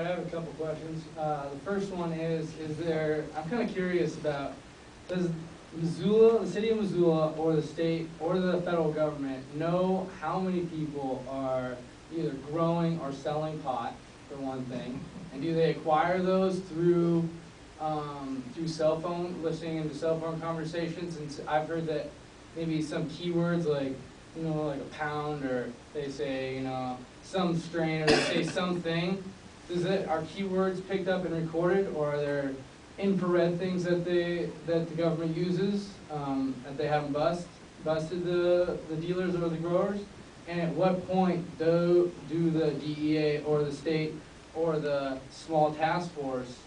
I have a couple questions. The first one is there, I'm kind of curious about, does Missoula, the city of Missoula, or the state, or the federal government know how many people are either growing or selling pot, for one thing? And do they acquire those through cell phone, listening into cell phone conversations? And I've heard that maybe some keywords like, like a pound, or they say, some strain, or they say something. Are keywords picked up and recorded, or are there infrared things that the government uses that they haven't busted the dealers or the growers? And at what point do the DEA or the state or the small task force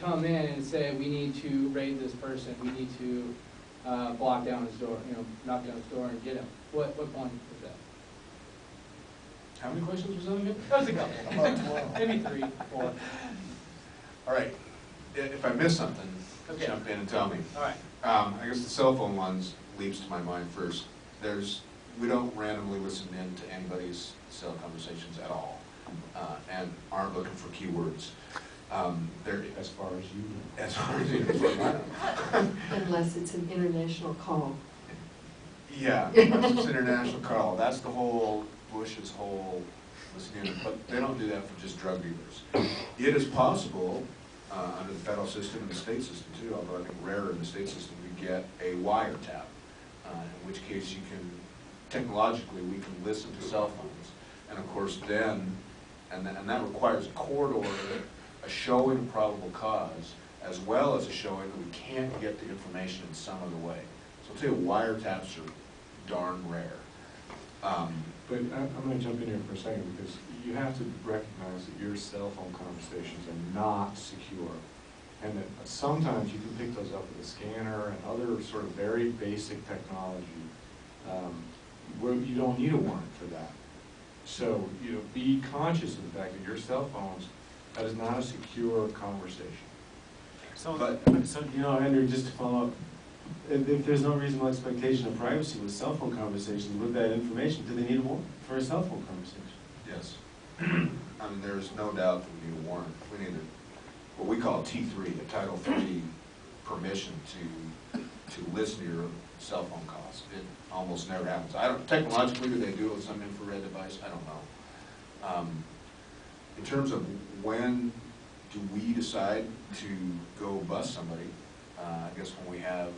come in and say, we need to raid this person, we need to block down his door, knock down his door and get him? What point is that? How many questions was that again? That was a couple. Maybe 3, 4. All right. If I miss something, Okay. jump in and tell me. All right. I guess the cell phone ones leaps to my mind first. We don't randomly listen in to anybody's cell conversations at all, and aren't looking for keywords. As far as you know. As far as you know. Unless it's an international call. Yeah, unless it's an international call. That's the whole Bush's whole listening, but they don't do that for just drug dealers. It is possible under the federal system and the state system too, although I think rarer in the state system, to get a wiretap, in which case you can, technologically, we can listen to cell phones, and of course then, and that requires a court order, a showing of probable cause, as well as a showing that we can't get the information in some other way. So I'll tell you, wiretaps are darn rare. But I'm going to jump in here for a second, because you have to recognize that your cell phone conversations are not secure, and that sometimes you can pick those up with a scanner and other sort of very basic technology where you don't need a warrant for that. So be conscious of the fact that your cell phones, that is not a secure conversation. So Andrew, just to follow up, if there's no reasonable expectation of privacy with cell phone conversations, with that information, do they need a warrant for a cell phone conversation? Yes. I mean, there's no doubt that we need a warrant. We need what we call T3, a Title III permission to listen to your cell phone calls. It almost never happens. Technologically, do they do it with some infrared device? I don't know. In terms of when do we decide to go bust somebody, I guess when we have,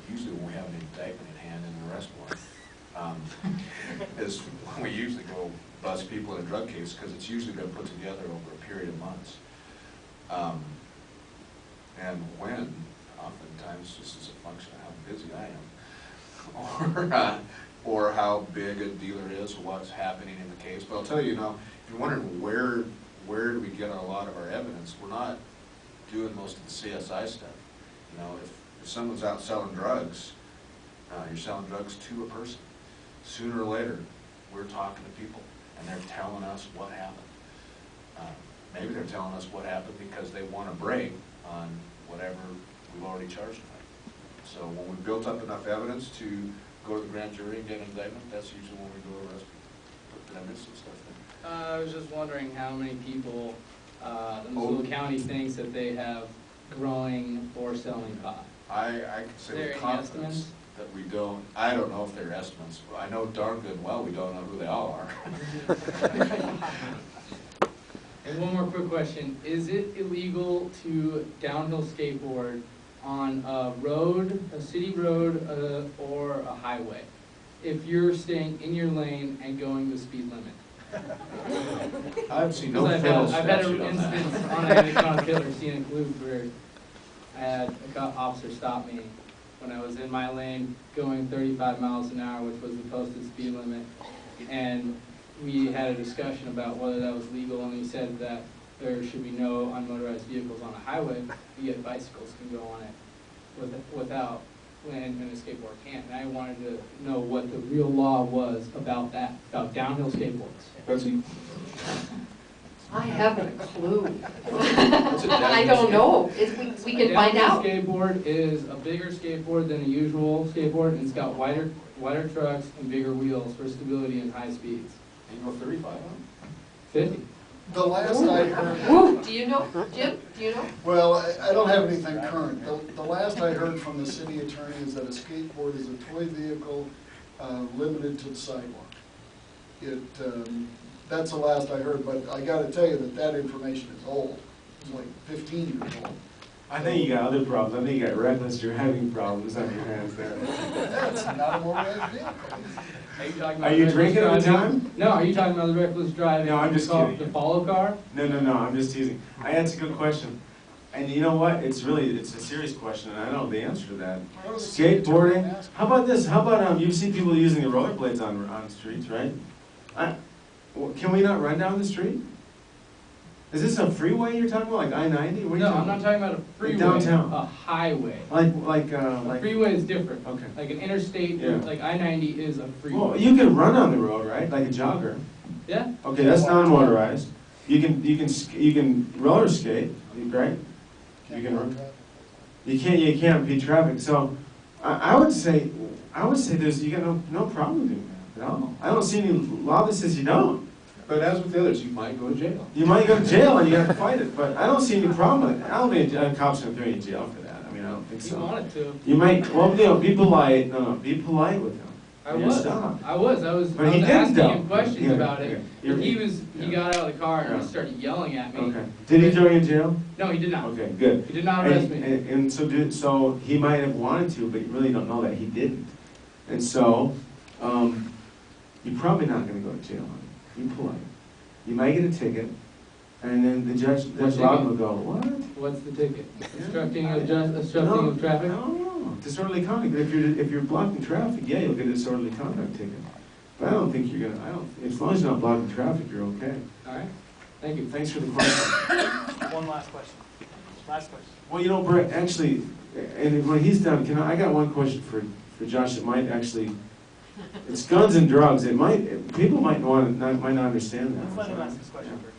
usually when we have an indictment in hand and an arrest warrant, is when we usually go bust people in a drug case, because it's usually been put together over a period of months. And when, oftentimes, this is a function of how busy I am, or how big a dealer is, what's happening in the case. But I'll tell you, if you're wondering where do we get a lot of our evidence, we're not doing most of the CSI stuff. If someone's out selling drugs, you're selling drugs to a person. Sooner or later, we're talking to people, and they're telling us what happened. Maybe they're telling us what happened because they want a break on whatever we've already charged them with. So when we've built up enough evidence to go to the grand jury and get an indictment, that's usually when we go arrest people. Did I miss some stuff there? I was just wondering how many people the Missoula County thinks that they have growing or selling pot. I can say with confidence that we don't. I don't know if they're estimates, but I know darn good and well we don't know who they all are. And one more quick question. Is it illegal to downhill skateboard on a road, a city road, or a highway, if you're staying in your lane and going the speed limit? I've seen no federal I've had statute an on that. instance on a killer scenic loop where I had a officer stop me when I was in my lane going 35 miles an hour, which was the posted speed limit, and we had a discussion about whether that was legal, and he said that there should be no unmotorized vehicles on a highway, but yet bicycles can go on it without, and a skateboard can't. And I wanted to know what the real law was about that, about downhill skateboards. Betsy? I haven't a clue. I don't know. We can find out. A downhill skateboard is a bigger skateboard than a usual skateboard, and it's got wider trucks and bigger wheels for stability and high speeds. You go 35 on 50. The last I heard, Woo, do you know, Jim, do you know? well, I don't have anything current. The last I heard from the city attorney is that a skateboard is a toy vehicle limited to the sidewalk. That's the last I heard, but I gotta tell you that information is old. It's like 15 years old. I think you got other problems. I think you got reckless driving problems on your hands there. That's not a motorized vehicle. Are you talking about Are you reckless drinking at the driving? time? No, are you talking about the reckless driving? No, I'm just kidding. The follow car? No, I'm just teasing. That's a good question. And you know what? It's a serious question, and I don't know the answer to that. Skateboarding. How about this? How about you see people using the rollerblades on streets, right? Can we not run down the street? Is this a freeway you're talking about, like I-90? No, I'm not talking about a freeway. Downtown. A highway. Like A freeway is different. Okay. Like an interstate, Yeah. like I-90 is a freeway. Well, you can run on the road, right? Like a jogger. Yeah? Okay, that's non-motorized. You can roller skate, right? You can run. You can't beat traffic. So I would say you got no problem doing that at all. I don't see any law that says you don't. But as with the others, you might go to jail. You might go to jail and you have to fight it, but I don't see any problem with it. I don't think cops are going to throw you in jail for that. I mean, I don't think so. You wanted to. You might, well, be polite. No, be polite with him. I was But he didn't, asking though. him questions Yeah, about it. yeah. And he got out of the car and Yeah. he started yelling at me. Okay. Did he throw you in jail? No, he did not. Okay, good. He did not arrest me. And so he might have wanted to, but you really don't know that he didn't. And so, you're probably not going to go to jail. Be polite. You might get a ticket, and then the Judge Loudon will go, what? What's the ticket? Obstructing No, of traffic? No, disorderly conduct. If you're blocking traffic, yeah, you'll get a disorderly conduct ticket. But I don't think you're gonna. As long as you're not blocking traffic, you're okay. All right. Thank you. Thanks for the question. One last question. Last question. Well, Brett, actually, and when he's done, I got one question for Josh that might actually. It's guns and drugs. People might not understand that. Let's let him ask this question first.